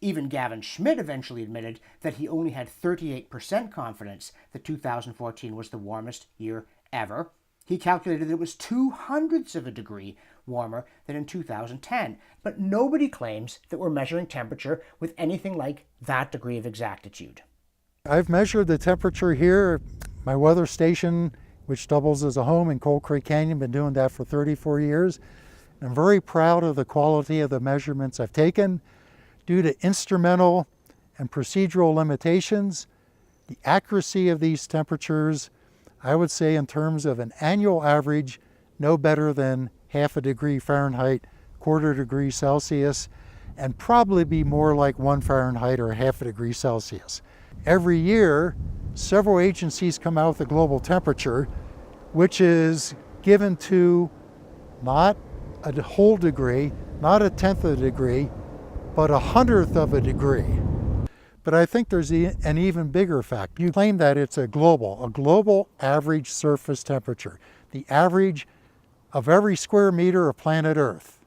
Even Gavin Schmidt eventually admitted that he only had 38% confidence that 2014 was the warmest year ever. He calculated that it was 0.02 of a degree warmer than in 2010. But nobody claims that we're measuring temperature with anything like that degree of exactitude. I've measured the temperature here, my weather station, which doubles as a home in Cold Creek Canyon, been doing that for 34 years. I'm very proud of the quality of the measurements I've taken. Due to instrumental and procedural limitations, the accuracy of these temperatures, I would say in terms of an annual average, no better than 0.5 degree Fahrenheit, 1/4 degree Celsius, and probably be more like 1 Fahrenheit or 0.5 degree Celsius. Every year, several agencies come out with a global temperature, which is given to not a whole degree, not 1/10 of a degree, but 100th of a degree. But I think there's an even bigger fact. You claim that it's a global average surface temperature, the average of every square meter of planet Earth,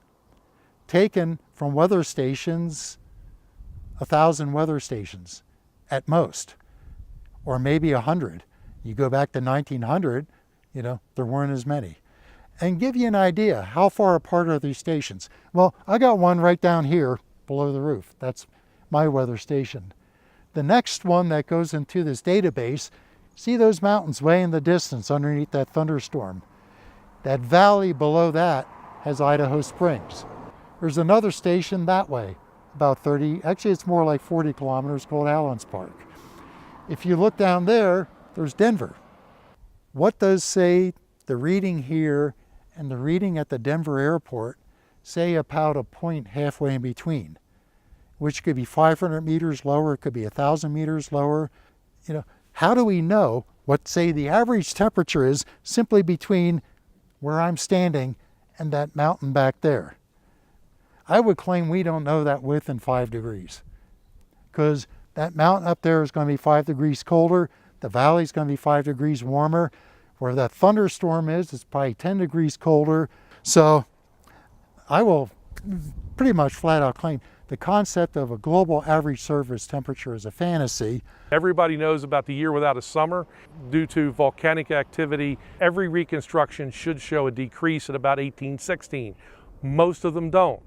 taken from weather stations, 1,000 weather stations at most, or maybe 100. You go back to 1900, there weren't as many. And give you an idea, how far apart are these stations? Well, I got one right down here below the roof. That's my weather station. The next one that goes into this database, see those mountains way in the distance underneath that thunderstorm? That valley below that has Idaho Springs. There's another station that way, about 30, actually it's more like 40 kilometers, called Allen's Park. If you look down there, there's Denver. What does, say, the reading here and the reading at the Denver airport say about a point halfway in between, which could be 500 meters lower, it could be 1,000 meters lower. How do we know what, say, the average temperature is simply between where I'm standing and that mountain back there? I would claim we don't know that within 5 degrees, because that mountain up there is going to be 5 degrees colder, the valley's going to be 5 degrees warmer. Where that thunderstorm is, it's probably 10 degrees colder. So I will pretty much flat out claim the concept of a global average surface temperature is a fantasy. Everybody knows about the year without a summer. Due to volcanic activity, every reconstruction should show a decrease at about 1816. Most of them don't.